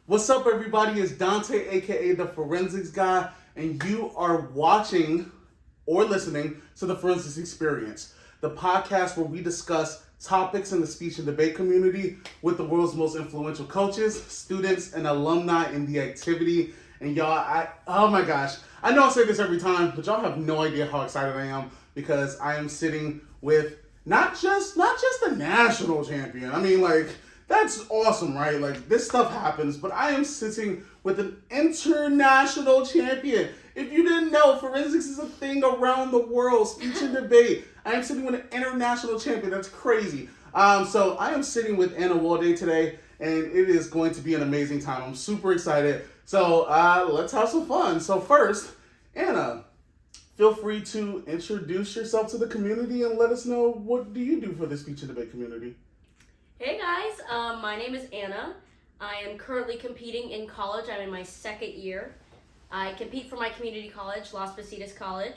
What's up, everybody? It's Dante, aka the Forensics Guy, and you are watching or listening to the Forensics Experience, the podcast where we discuss topics in the speech and debate community with the world's most influential coaches, students, and alumni in the activity. And y'all, oh my gosh, I know I say this every time, but y'all have no idea how excited I am because I am sitting with not just a national champion. I mean, like, that's awesome, right? Like, this stuff happens, but I am sitting with an international champion. If you didn't know, forensics is a thing around the world, speech and debate. I am sitting with an international champion. That's crazy. So I am sitting with Anna Wolde today, and it is going to be an amazing time. I'm super excited. So let's have some fun. So first, Anna, feel free to introduce yourself to the community and let us know, what do you do for the speech and debate community? Hey guys, my name is Anna. I am currently competing in college. I'm in my second year. I compete for my community college, Las Positas College,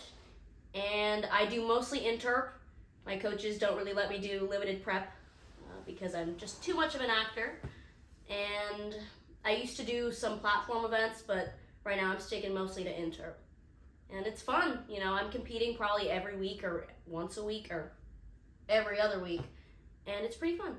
and I do mostly interp. My coaches don't really let me do limited prep because I'm just too much of an actor. And I used to do some platform events, but right now I'm sticking mostly to interp. And it's fun, you know, I'm competing probably every week or once a week or every other week, and it's pretty fun.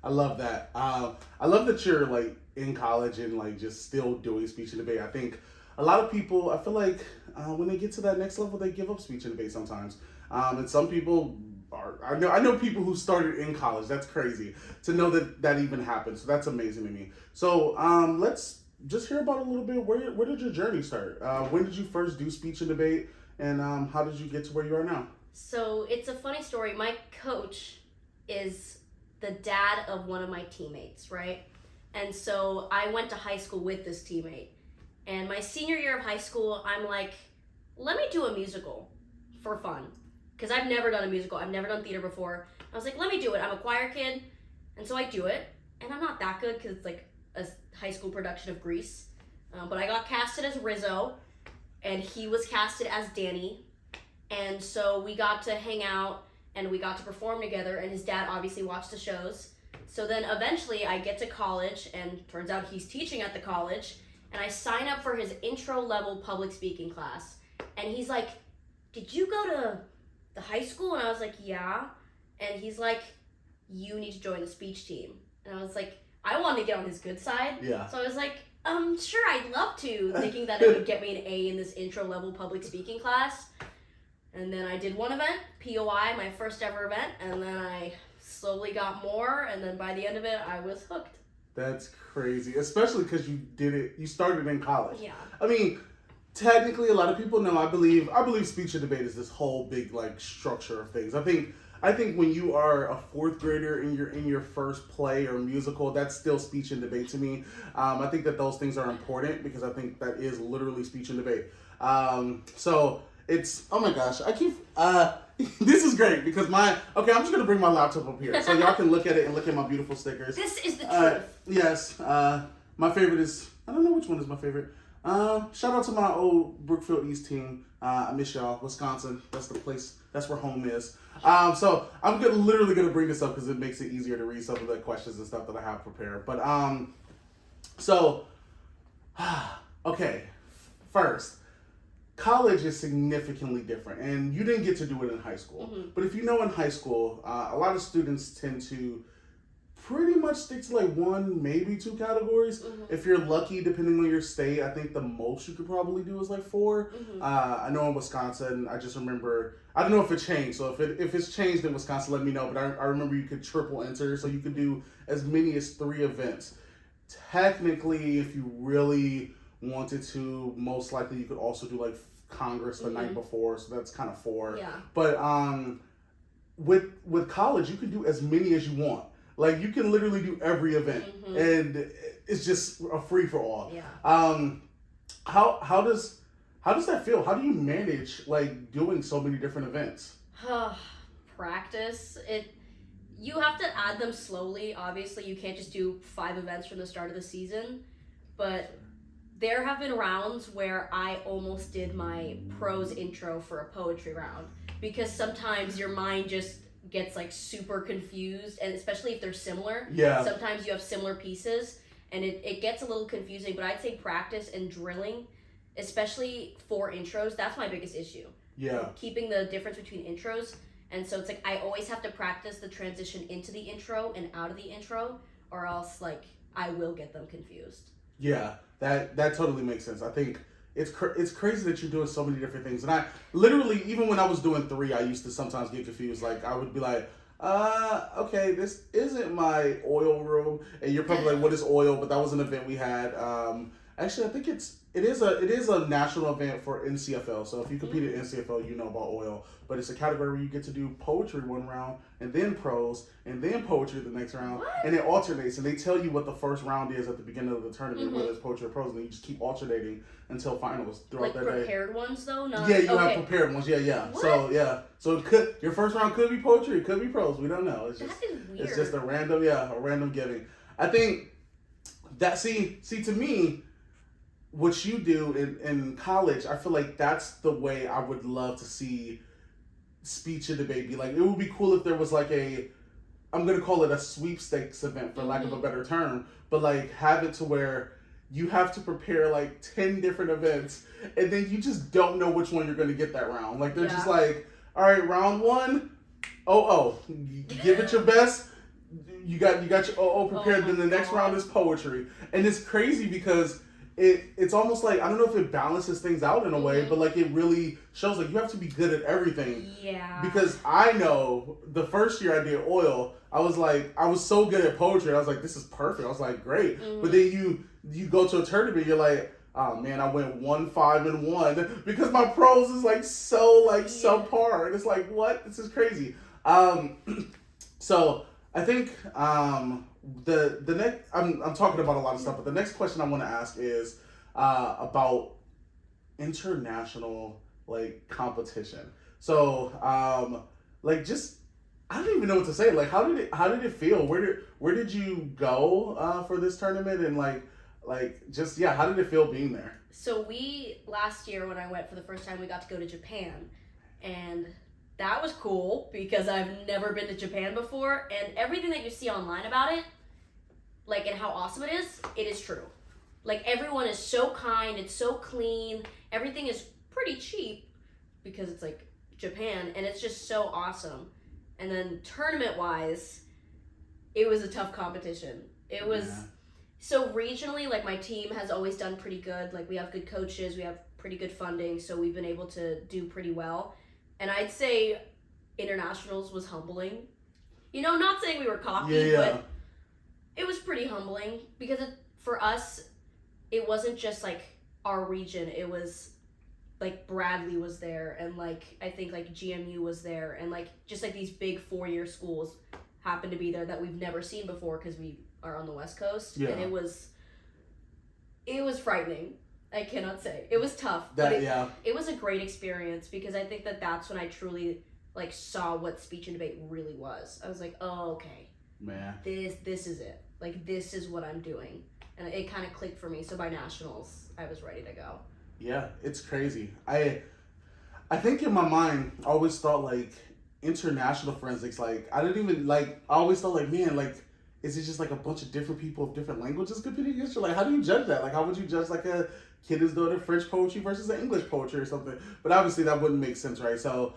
I love that. I love that you're like in college and like just still doing speech and debate. I think a lot of people, I feel like when they get to that next level, they give up speech and debate sometimes. And some people are, I know people who started in college. That's crazy to know that even happened. So that's amazing to me. So let's just hear about a little bit. Where did your journey start? When did you first do speech and debate? And how did you get to where you are now? So it's a funny story. My coach is the dad of one of my teammates, right? And so I went to high school with this teammate. And my senior year of high school, I'm like, let me do a musical for fun. Because I've never done a musical. I've never done theater before. I was like, let me do it. I'm a choir kid. And so I do it. And I'm not that good because it's like a high school production of Grease. But I got casted as Rizzo. And he was casted as Danny. And so we got to hang out and we got to perform together, and his dad obviously watched the shows. So then eventually I get to college, and turns out he's teaching at the college, and I sign up for his intro level public speaking class. And he's like, did you go to the high school? And I was like, yeah. And he's like, you need to join the speech team. And I was like, I wanted to get on his good side. Yeah. So I was like, sure, I'd love to, thinking that it would get me an A in this intro level public speaking class. And then I did one event, POI, my first ever event, and then I slowly got more, and then by the end of it, I was hooked. That's crazy, especially because you started in college. Yeah. I mean, technically, a lot of people know, I believe speech and debate is this whole big, like, structure of things. I think when you are a fourth grader and you're in your first play or musical, that's still speech and debate to me. I think that those things are important because I think that is literally speech and debate. So it's, oh my gosh, I keep, this is great because I'm just going to bring my laptop up here so y'all can look at it and look at my beautiful stickers. This is the truth. Yes, my favorite is, I don't know which one is my favorite. Shout out to my old Brookfield East team. I miss y'all. Wisconsin, that's the place, that's where home is. So I'm literally going to bring this up because it makes it easier to read some of the questions and stuff that I have prepared. But, okay, first, college is significantly different, and you didn't get to do it in high school. Mm-hmm. But if you know, in high school, a lot of students tend to pretty much stick to like one, maybe two categories. Mm-hmm. If you're lucky, depending on your state, I think the most you could probably do is like 4. Mm-hmm. I know in Wisconsin, I just remember, I don't know if it changed, so if it's changed in Wisconsin, let me know, but I remember you could triple enter, so you could do as many as 3 events. Technically, if you really wanted to, most likely you could also do like Congress the night before, so that's kind of 4. Yeah. But with college, you can do as many as you want. Like, you can literally do every event, and it's just a free for all. Yeah. How does that feel? How do you manage like doing so many different events? Practice it. You have to add them slowly. Obviously, you can't just do 5 events from the start of the season, but there have been rounds where I almost did my prose intro for a poetry round because sometimes your mind just gets like super confused, and especially if they're similar. Yeah. Sometimes you have similar pieces, and it gets a little confusing, but I'd say practice and drilling, especially for intros, that's my biggest issue. Yeah. Keeping the difference between intros. And so it's like I always have to practice the transition into the intro and out of the intro, or else like I will get them confused. Yeah, that totally makes sense. I think it's crazy that you're doing so many different things. And I literally, even when I was doing 3, I used to sometimes get confused. Like I would be like, okay, this isn't my oil room, and you're probably like, what is oil? But that was an event we had. Actually, I think it is a national event for NCFL. So if you compete at NCFL, you know about oil. But it's a category where you get to do poetry one round, and then prose, and then poetry the next round, What? and it alternates. And they tell you what the first round is at the beginning of the tournament, whether it's poetry or prose, and then you just keep alternating until finals throughout that day. Like prepared ones though, not Yeah, you have prepared ones. Yeah. What? So it could, your first round could be poetry, it could be prose. We don't know. It's just that is weird. it's just a random giving. I think that see to me, what you do in college, I feel like that's the way I would love to see speech and debate be. Like, it would be cool if there was like I'm gonna call it a sweepstakes event for lack of a better term, but like have it to where you have to prepare like 10 different events, and then you just don't know which one you're gonna get that round. Like they're just like, all right, round 1, give it your best. You got your prepared. Then the next round is poetry, and it's crazy because it's almost like, I don't know if it balances things out in a way, but like it really shows like you have to be good at everything. Yeah. Because I know the first year I did oil, I was so good at poetry. I was like, this is perfect. I was like, great. But then you go to a tournament, you're like, oh man, I went 1-5-1 because my prose is like so subpar, and it's like, what? This is crazy. So I think the next, I'm talking about a lot of stuff, but the next question I want to ask is about international like competition. So just, I don't even know what to say. Like how did it feel? Where did you go for this tournament, and how did it feel being there? So last year when I went for the first time, we got to go to Japan, and that was cool because I've never been to Japan before, and everything that you see online about it, like, and how awesome it is true. Like, everyone is so kind, it's so clean, everything is pretty cheap because it's like Japan, and it's just so awesome. And then tournament-wise, it was a tough competition. It was, so regionally, like, my team has always done pretty good. Like, we have good coaches, we have pretty good funding, so we've been able to do pretty well. And I'd say internationals was humbling. You know, not saying we were cocky, but it was pretty humbling because for us, it wasn't just like our region. It was like Bradley was there, and like I think like GMU was there, and like just like these big 4-year schools happened to be there that we've never seen before because we are on the West Coast. And it was frightening. I cannot say. It was tough. It was a great experience because I think that's when I truly like saw what speech and debate really was. I was like, oh, okay. Man. This is it. Like, this is what I'm doing. And it kind of clicked for me. So by nationals, I was ready to go. Yeah, it's crazy. I think in my mind, I always thought like international forensics, like I didn't even like, I always thought like, man, like, is it just like a bunch of different people of different languages competing against you? Like, how do you judge that? Like, how would you judge like a kid who's doing a French poetry versus an English poetry or something? But obviously that wouldn't make sense, right? So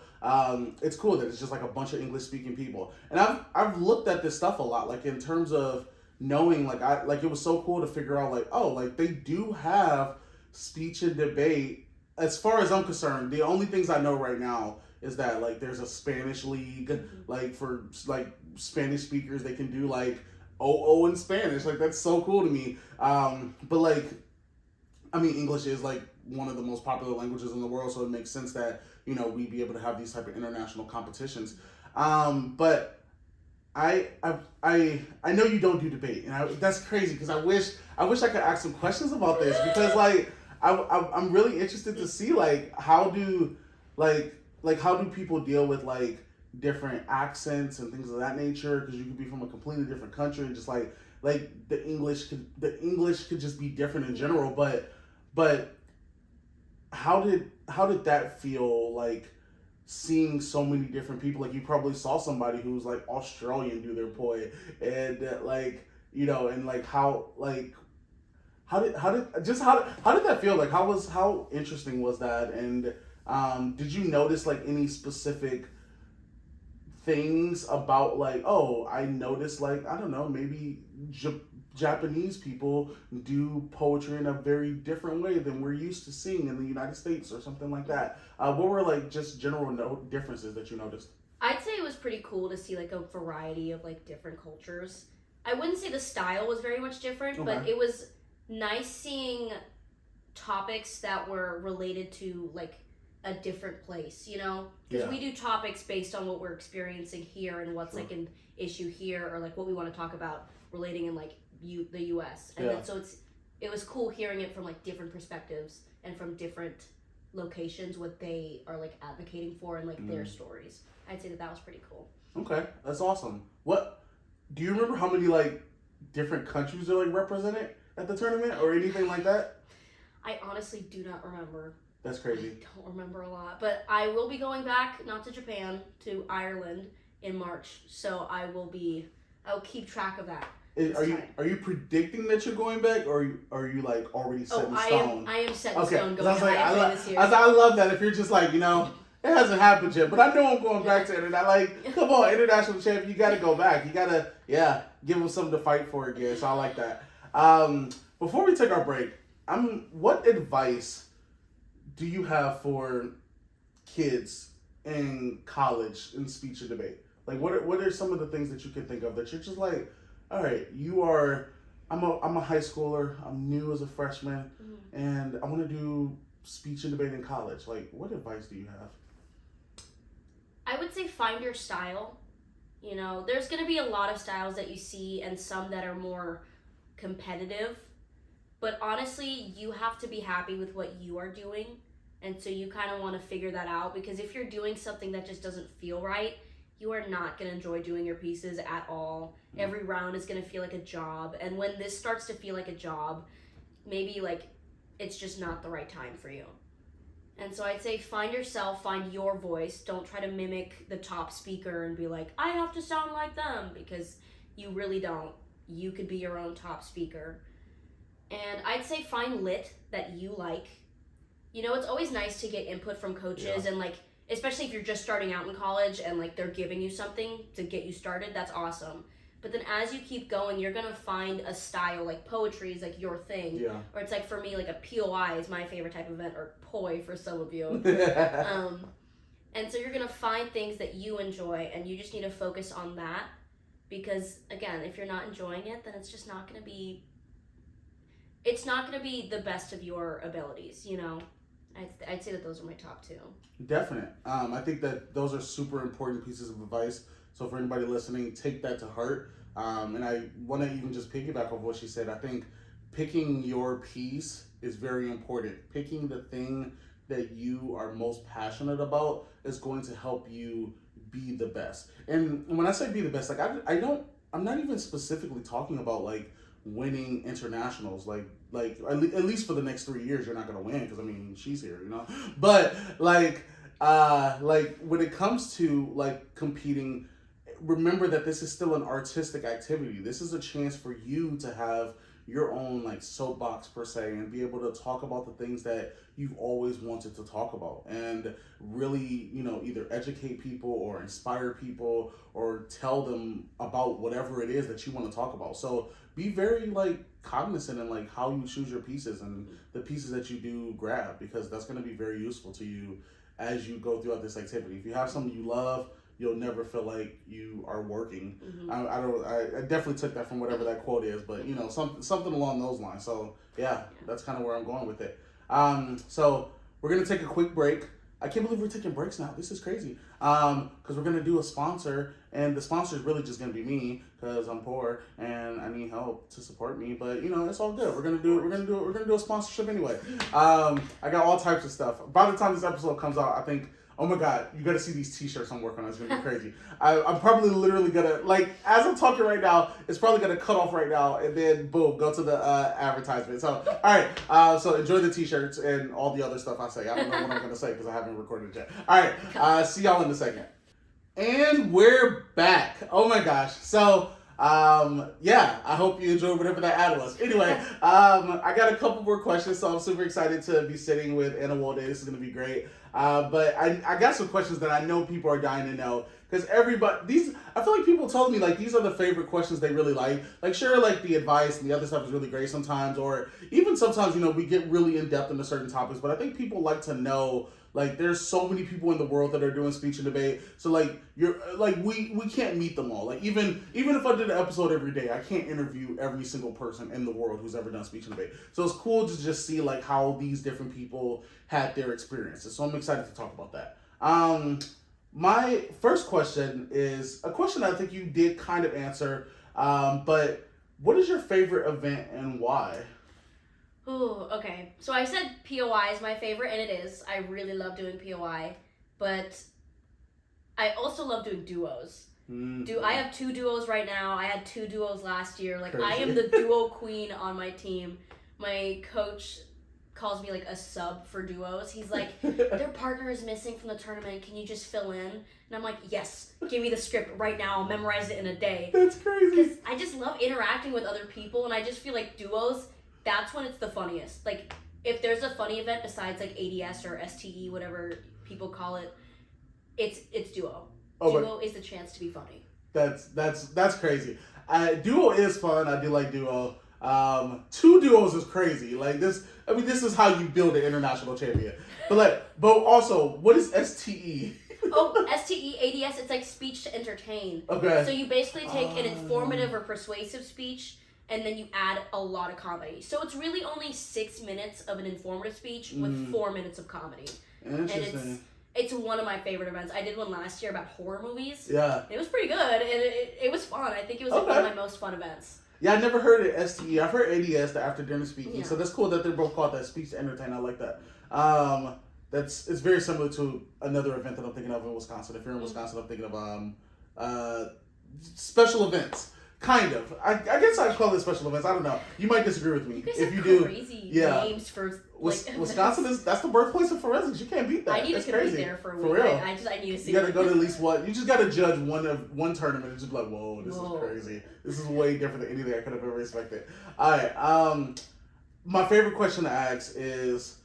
it's cool that it's just like a bunch of English speaking people. And I've looked at this stuff a lot, like in terms of knowing, like it was so cool to figure out like, oh, like they do have speech and debate. As far as I'm concerned, the only things I know right now is that like there's a Spanish league, like for like Spanish speakers, they can do like OO in Spanish. Like that's so cool to me. But like, I mean, English is like one of the most popular languages in the world, so it makes sense that, you know, we'd be able to have these type of international competitions. But I know you don't do debate, and that's crazy because I wish I could ask some questions about this because like I'm really interested to see like how do people deal with like different accents and things of that nature, because you could be from a completely different country and just like the English could just be different in general, but how did that feel, like seeing so many different people? Like you probably saw somebody who's like Australian do their poem, and like, you know, and like how, like How did that feel? Like how interesting was that? And did you notice like any specific things about like, oh, I noticed like, I don't know, maybe Japanese people do poetry in a very different way than we're used to seeing in the United States or something like that. What were like just general differences that you noticed? I'd say it was pretty cool to see like a variety of like different cultures. I wouldn't say the style was very much different, but it was nice seeing topics that were related to like a different place, you know? Because we do topics based on what we're experiencing here and what's like an issue here, or like what we want to talk about relating in like the US. And then so it was cool hearing it from like different perspectives and from different locations, what they are like advocating for and like their stories. I'd say that was pretty cool. Okay, that's awesome. What do you remember how many like different countries are like represented at the tournament or anything like that? I honestly do not remember. That's crazy. I don't remember a lot, but I will be going back, not to Japan, to Ireland in March. So I'll keep track of that. Are you predicting that you're going back, or are you like already set in stone? I am set in stone going this year. I love that. If you're just like, it hasn't happened yet, but I know I'm going back to it. Come on, international champion, you got to go back. You got to, give them something to fight for again. So I like that. Before we take our break, what advice do you have for kids in college in speech and debate? Like, what are some of the things that you can think of that you're just like, all right, I'm a high schooler, I'm new as a freshman, and I want to do speech and debate in college. Like, what advice do you have? I would say find your style. There's going to be a lot of styles that you see and some that are more competitive. But honestly, you have to be happy with what you are doing. And so you kind of want to figure that out, because if you're doing something that just doesn't feel right, you are not going to enjoy doing your pieces at all. Every round is going to feel like a job. And when this starts to feel like a job, maybe like it's just not the right time for you. And so I'd say find yourself, find your voice. Don't try to mimic the top speaker and be like, I have to sound like them, because you really don't. You could be your own top speaker. And I'd say find lit that you like. It's always nice to get input from coaches and like, especially if you're just starting out in college and like they're giving you something to get you started, that's awesome. But then as you keep going, you're going to find a style, like poetry is like your thing. Yeah. Or it's like for me, like a POI is my favorite type of event, or POI for some of you. And so you're going to find things that you enjoy, and you just need to focus on that. Because again, if you're not enjoying it, then it's just not going to be, the best of your abilities, I'd say that those are my top two. Definite. I think that those are super important pieces of advice. So for anybody listening, take that to heart. And I want to even just piggyback off what she said. I think picking your piece is very important. Picking the thing that you are most passionate about is going to help you be the best. And when I say be the best, like I'm not even specifically talking about like winning internationals, like at least for the next 3 years you're not gonna win, because she's here, but like when it comes to like competing, remember that this is still an artistic activity. This is a chance for you to have your own like soapbox per se, and be able to talk about the things that you've always wanted to talk about, and really, either educate people or inspire people or tell them about whatever it is that you want to talk about. So be very like cognizant in like how you choose your pieces and the pieces that you do grab, because that's going to be very useful to you as you go throughout this activity. If you have something you love, you'll never feel like you are working. I definitely took that from whatever that quote is, but something along those lines. So yeah, that's kind of where I'm going with it. So we're gonna take a quick break. I can't believe we're taking breaks now. This is crazy. Because we're gonna do a sponsor, and the sponsor is really just gonna be me, because I'm poor and I need help to support me. But it's all good. We're gonna do a sponsorship anyway. I got all types of stuff. By the time this episode comes out, I think, oh my God, you gotta see these t-shirts I'm working on. It's gonna be crazy. I'm probably literally gonna, like, as I'm talking right now, it's probably gonna cut off right now, and then boom, go to the advertisement. So, all right, so enjoy the t-shirts and all the other stuff I say. I don't know what I'm gonna say because I haven't recorded yet. All right, see y'all in a second. And we're back. Oh my gosh. So, Yeah, I hope you enjoyed whatever that ad was. Anyway, I got a couple more questions, so I'm super excited to be sitting with Anna Wolde. This is going to be great. But I got some questions that I know people are dying to know. Because I feel like people told me, like, these are the favorite questions they really like. Like, sure, like, the advice and the other stuff is really great sometimes. Or even sometimes, we get really in-depth into certain topics. But I think people like to know, like, there's so many people in the world that are doing speech and debate. So, like, we can't meet them all. Like, even if I did an episode every day, I can't interview every single person in the world who's ever done speech and debate. So it's cool to just see, like, how these different people had their experiences. So I'm excited to talk about that. My first question is a question I think you did kind of answer, but what is your favorite event and why? Ooh, okay. So I said POI is my favorite, and it is. I really love doing POI, but I also love doing duos. I have 2 duos right now. I had 2 duos last year. Like, Crazy. I am the duo queen on my team. My coach calls me like a sub for duos. He's like, their partner is missing from the tournament. Can you just fill in? And I'm like, yes, give me the script right now. I'll memorize it in a day. That's crazy. Because I just love interacting with other people, and I just feel like duos, that's when it's the funniest. Like, if there's a funny event besides like ADS or STE, whatever people call it, it's duo. Duo is the chance to be funny. That's crazy. Duo is fun. I do like duo. 2 duos is crazy. Like this. I mean, this is how you build an international champion. But also, what is STE? STE, ADS, it's like speech to entertain. Okay. So you basically take an informative or persuasive speech, and then you add a lot of comedy. So it's really only 6 minutes of an informative speech with 4 minutes of comedy. Interesting. And it's one of my favorite events. I did one last year about horror movies. Yeah. It was pretty good, and it was fun. I think it was like one of my most fun events. Yeah, I never heard of STE. I've heard ADS, the after dinner speaking. Yeah. So that's cool that they're both called that, speech to entertain. I like that. It's very similar to another event that I'm thinking of in Wisconsin. If you're in Wisconsin, I'm thinking of special events. Kind of. I guess I'd call it special events. I don't know. You might disagree with me. You guys if have you do, crazy names for Wisconsin that's the birthplace of forensics. You can't beat that. I need That's to compete crazy. there for a For week. real. I need to see. You gotta go to at least one. You just gotta judge one tournament and just be like, whoa, this is crazy. This is way different than anything I could have ever expected. All right. My favorite question to ask is,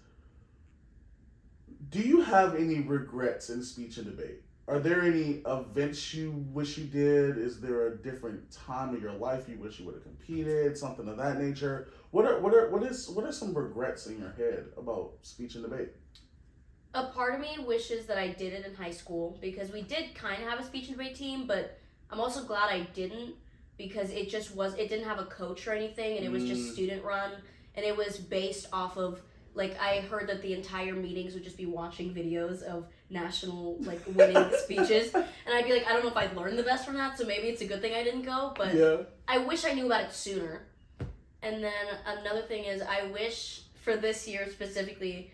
do you have any regrets in speech and debate? Are there any events you wish you did? Is there a different time of your life you wish you would have competed? Something of that nature. What are some regrets in your head about speech and debate? A part of me wishes that I did it in high school, because we did kind of have a speech and debate team, but I'm also glad I didn't, because it didn't have a coach or anything, and it was just student run, and it was based off of, like, I heard that the entire meetings would just be watching videos of national, like, winning speeches, and I'd be like, I don't know if I'd learned the best from that, so maybe it's a good thing I didn't go, but yeah. I wish I knew about it sooner. And then another thing is, I wish, for this year specifically,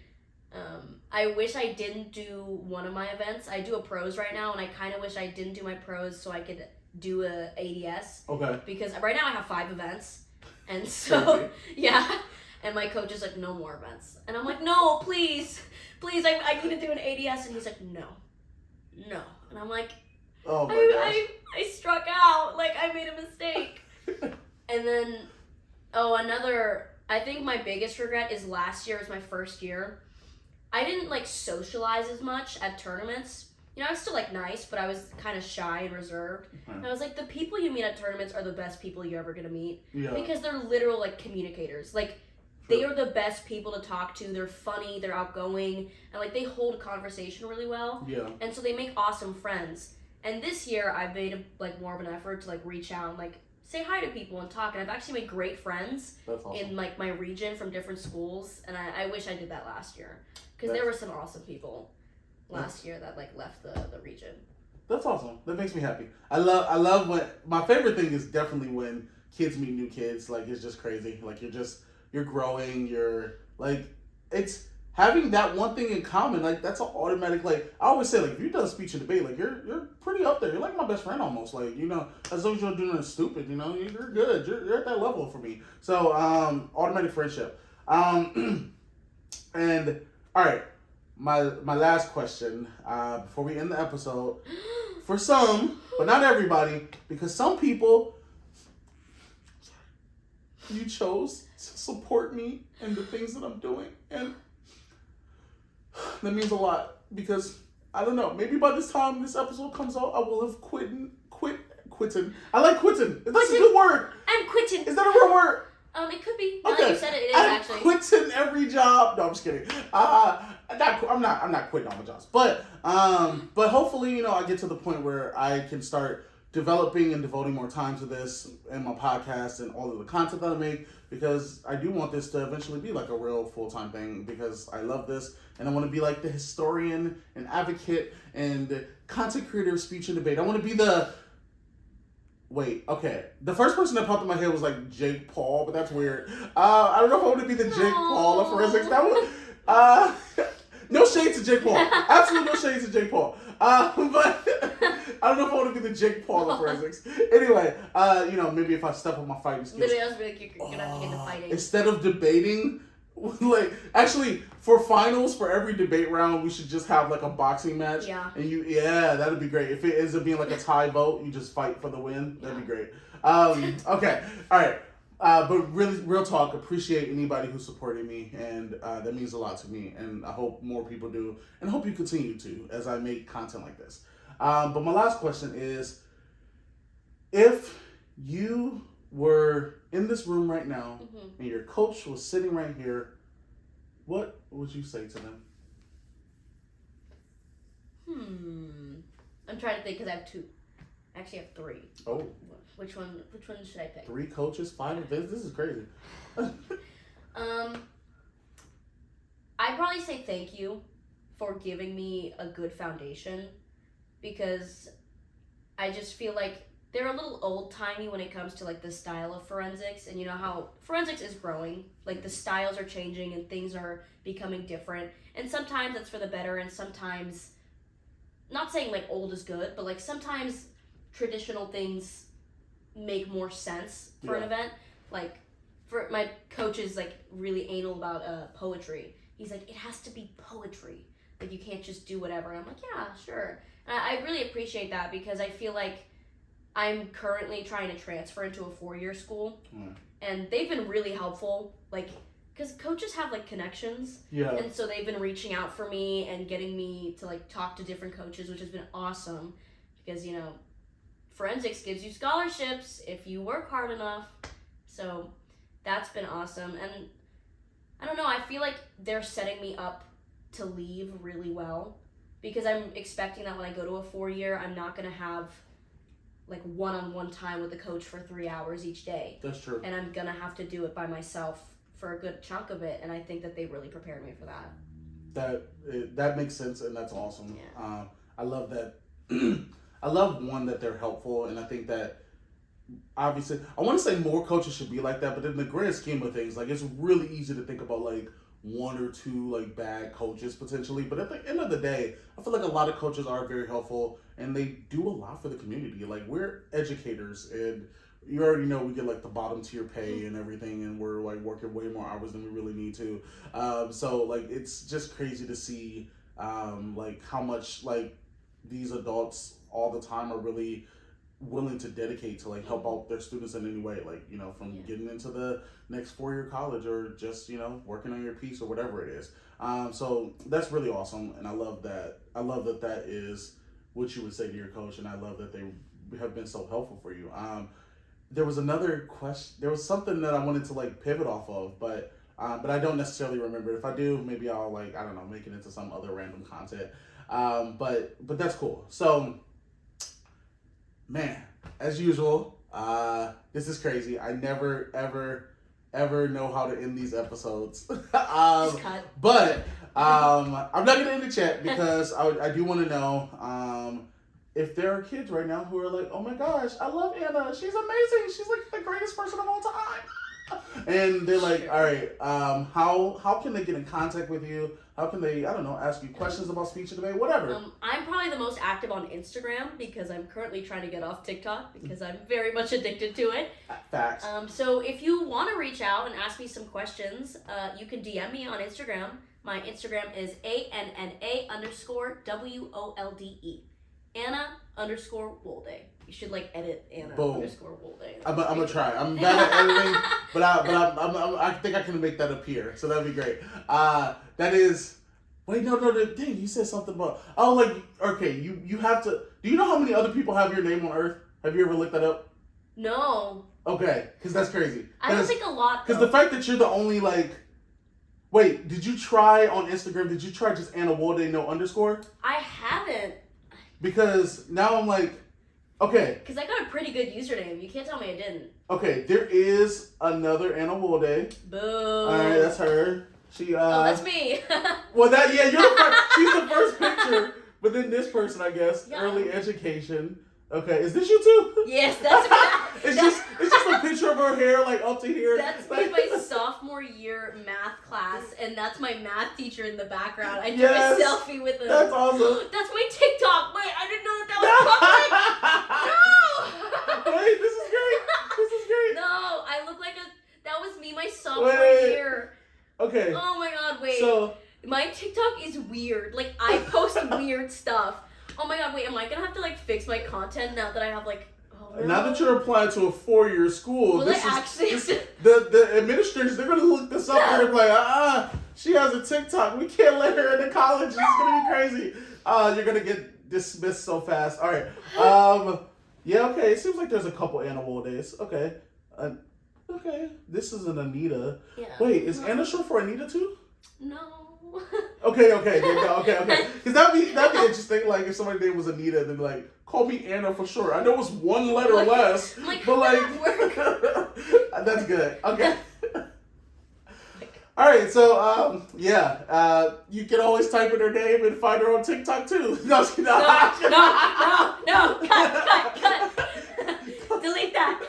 I wish I didn't do one of my events. I do a pros right now, and I kind of wish I didn't do my pros so I could do a ADS. Okay. Because right now I have 5 events, and so, yeah. And my coach is like, no more events. And I'm like, no, please, I need to do an ADS. And he's like, no. And I'm like, oh my gosh. I struck out. Like, I made a mistake. And then, I think my biggest regret is last year was my first year. I didn't, like, socialize as much at tournaments. I was still, like, nice, but I was kind of shy and reserved. And I was like, the people you meet at tournaments are the best people you're ever going to meet. Yeah. Because they're literal, like, communicators. Like, they are the best people to talk to. They're funny, they're outgoing, and, like, they hold conversation really well. Yeah. And so they make awesome friends. And this year, I've made, more of an effort to, like, reach out and, like, say hi to people and talk. And I've actually made great friends in, like, my region from different schools. And I wish I did that last year. Because there were some awesome people last year that, like, left the region. That's awesome. That makes me happy. I love when, my favorite thing is definitely when kids meet new kids. Like, it's just crazy. Like, you're growing, it's having that one thing in common, like, that's an automatic, like, I always say, like, if you've done speech and debate, like, you're pretty up there. You're like my best friend almost, like, as long as you don't do nothing stupid, you're good. You're at that level for me. So, automatic friendship. And, all right, my last question, before we end the episode, for some, but not everybody, because some people you chose to support me and the things that I'm doing. And that means a lot because, I don't know, maybe by this time this episode comes out, I will have quitting. I like quitting. That's a good word. I'm quitting. Is that a real word? It could be. Now Okay. that you said it, it is I'm actually. quitting every job. No, I'm just kidding. I'm not quitting all my jobs. But hopefully, I get to the point where I can start developing and devoting more time to this and my podcast and all of the content that I make, because I do want this to eventually be like a real full-time thing, because I love this and I want to be like the historian and advocate and the content creator of speech and debate. I want to be the first person that popped in my head was like Jake Paul, but that's weird. I don't know if I want to be the Jake Paul of forensics. That would no shade to Jake Paul. Absolutely no shade to Jake Paul. But I don't know if I want to be the Jake Paul of forensics. Anyway, maybe if I step up my fighting skills. Literally, I was like, you're gonna have to get into fighting. Instead of debating, actually, for finals, for every debate round, we should just have like a boxing match. Yeah. And that'd be great. If it ends up being like a tie vote, you just fight for the win. That'd be great. Okay. All right. But really, real talk, appreciate anybody who supported me, and that means a lot to me, and I hope more people do, and I hope you continue to as I make content like this. But my last question is, if you were in this room right now, and your coach was sitting right here, what would you say to them? I'm trying to think because I have two. I actually have three. Oh. Which one should I pick? 3 coaches, 5 events. This is crazy. I'd probably say thank you for giving me a good foundation, because I just feel like they're a little old-timey when it comes to like the style of forensics, and you know how forensics is growing. Like the styles are changing and things are becoming different, and sometimes it's for the better, and sometimes, not saying like old is good, but like sometimes traditional things make more sense for an event. Like, for my coach is like really anal about poetry. He's like, it has to be poetry. Like, you can't just do whatever. And I'm like, yeah, sure. And I really appreciate that, because I feel like I'm currently trying to transfer into a 4-year school, and they've been really helpful. Like, because coaches have like connections, and so they've been reaching out for me and getting me to like talk to different coaches, which has been awesome, because forensics gives you scholarships if you work hard enough. So that's been awesome. And I don't know, I feel like they're setting me up to leave really well, because I'm expecting that when I go to a 4-year, I'm not going to have like one-on-one time with the coach for 3 hours each day. That's true. And I'm going to have to do it by myself for a good chunk of it. And I think that they really prepared me for that. That makes sense, and that's awesome. Yeah. I love that. I love, one, that they're helpful, and I think that obviously I want to say more coaches should be like that, but in the grand scheme of things, like, it's really easy to think about like 1 or 2 like bad coaches potentially, but at the end of the day, I feel like a lot of coaches are very helpful and they do a lot for the community. Like, we're educators, and you already know we get like the bottom tier pay and everything, and we're like working way more hours than we really need to. So like, it's just crazy to see like how much like these adults all the time are really willing to dedicate to like help out their students in any way, like from getting into the next 4-year college, or just working on your piece or whatever it is. So that's really awesome, and I love that that is what you would say to your coach, and I love that they have been so helpful for you. There was another question. There was something that I wanted to like pivot off of, but I don't necessarily remember. If I do, maybe I'll like, I don't know, make it into some other random content. But that's cool. So, man, as usual, this is crazy. I never ever know how to end these episodes. But I'm not gonna end it yet, because I do want to know if there are kids right now who are like, oh my gosh, I love Anna. She's amazing. She's like the greatest person of all time. And they're like, all right, how can they get in contact with you? How can they, I don't know, ask you questions about speech and debate, whatever? I'm probably the most active on Instagram, because I'm currently trying to get off TikTok, because I'm very much addicted to it. Facts. So if you want to reach out and ask me some questions, you can DM me on Instagram. My Instagram is ANNA_WOLDE. Anna_Wolde. You should like edit Anna_Wolde. I'm gonna try. I'm bad at editing. but I think I can make that appear. So that'd be great. That is. Wait, no, dang, you said something about. Oh, like, okay, you have to. Do you know how many other people have your name on Earth? Have you ever looked that up? No. Okay, because that's crazy. I don't think a lot. Because the fact that you're the only like. Wait, did you try on Instagram? Did you try just Anna Wolde no underscore? I haven't. Because now I'm like, okay. Because I got a pretty good username. You can't tell me I didn't. Okay, there is another Anna Wolde. Boo. All right, that's her. She. Oh, that's me. Well, you're the first. She's the first picture, but then this person, I guess, Yeah. early education. Okay, is this you too? Yes, that's me. It's just a picture of her hair like up to here. That's me my sophomore year math class, and that's my math teacher in the background. I took Yes, a selfie with him. That's awesome. That's my TikTok. Wait, I didn't know that was public. No. Wait, this is great. This is great. No, I look like that was me my sophomore Wait. year. Okay. Oh my god, wait. So my TikTok is weird. Like, I post weird stuff. Oh my god, wait, am I gonna have to like fix my content now that I have like no. Now that you're applying to a 4-year school, Will the administrators, they're gonna look this up and they're like, she has a TikTok. We can't let her into college. It's gonna be crazy. You're gonna get dismissed so fast. All right. Yeah. Okay. It seems like there's a couple Anna Woldes. Okay. Okay. This is an Anita. Yeah. Wait, is Anna short for Anita too? No. Okay. There you go. Okay. Because that'd be interesting. Like if somebody's name was Anita, they'd be like, call me Anna for short. I know it's one letter less, but like that's good. Okay. All right, so you can always type in her name and find her on TikTok too. No, cut. Delete that.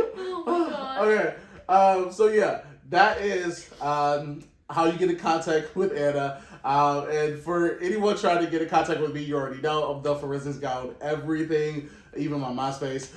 Oh my god. Okay, so yeah, that is how you get in contact with Anna. And for anyone trying to get in contact with me, you already know I'm the forensics guy on everything, even my MySpace.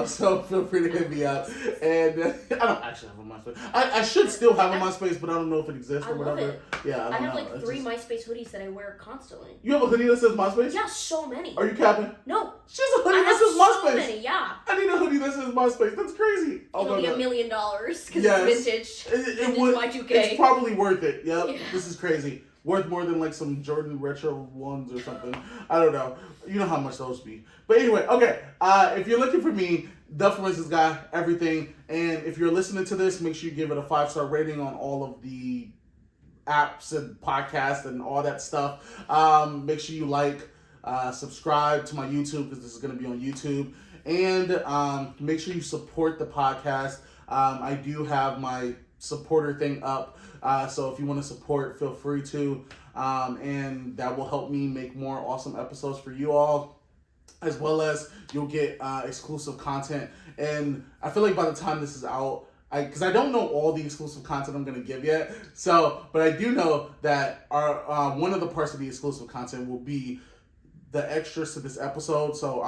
So feel free to hit me up. And I don't actually have a MySpace. I should still have a MySpace, but I don't know if it exists or whatever. It. Yeah, I have like 3 MySpace hoodies that I wear constantly. You have a hoodie that says MySpace? Yeah, so many. Are you capping? No. She has a hoodie that says MySpace. So many, yeah. I need a hoodie that says MySpace. That's crazy. It'll be $1 million because Yes. it's vintage. It would. Y2K. It's probably worth it. Yep. Yeah. This is crazy. Worth more than like some Jordan retro ones or something. I don't know. You know how much those be. But anyway, okay. If you're looking for me, the forensics guy, everything, and if you're listening to this, make sure you give it a 5-star rating on all of the apps and podcasts and all that stuff. Make sure you subscribe to my YouTube because this is going to be on YouTube, and make sure you support the podcast. I do have my supporter thing up. So if you want to support, feel free to, and that will help me make more awesome episodes for you all, as well as you'll get exclusive content. And I feel like by the time this is out, because I don't know all the exclusive content I'm going to give yet, but I do know that our one of the parts of the exclusive content will be the extras to this episode. So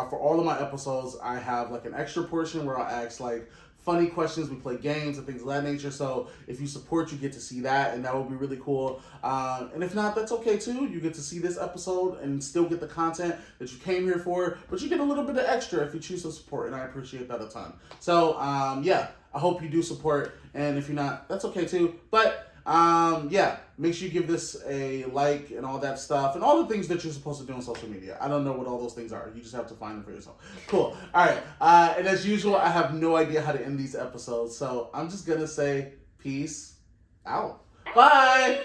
for all of my episodes, I have like an extra portion where I'll ask like funny questions, we play games and things of that nature. So if you support, you get to see that, and that would be really cool. And if not, that's okay too. You get to see this episode and still get the content that you came here for, but you get a little bit of extra if you choose to support, and I appreciate that a ton. So I hope you do support, and if you're not, that's okay too. But make sure you give this a like and all that stuff and all the things that you're supposed to do on social media. I don't know what all those things are. You just have to find them for yourself. Cool. All right. And as usual, I have no idea how to end these episodes, so I'm just going to say peace out. Bye.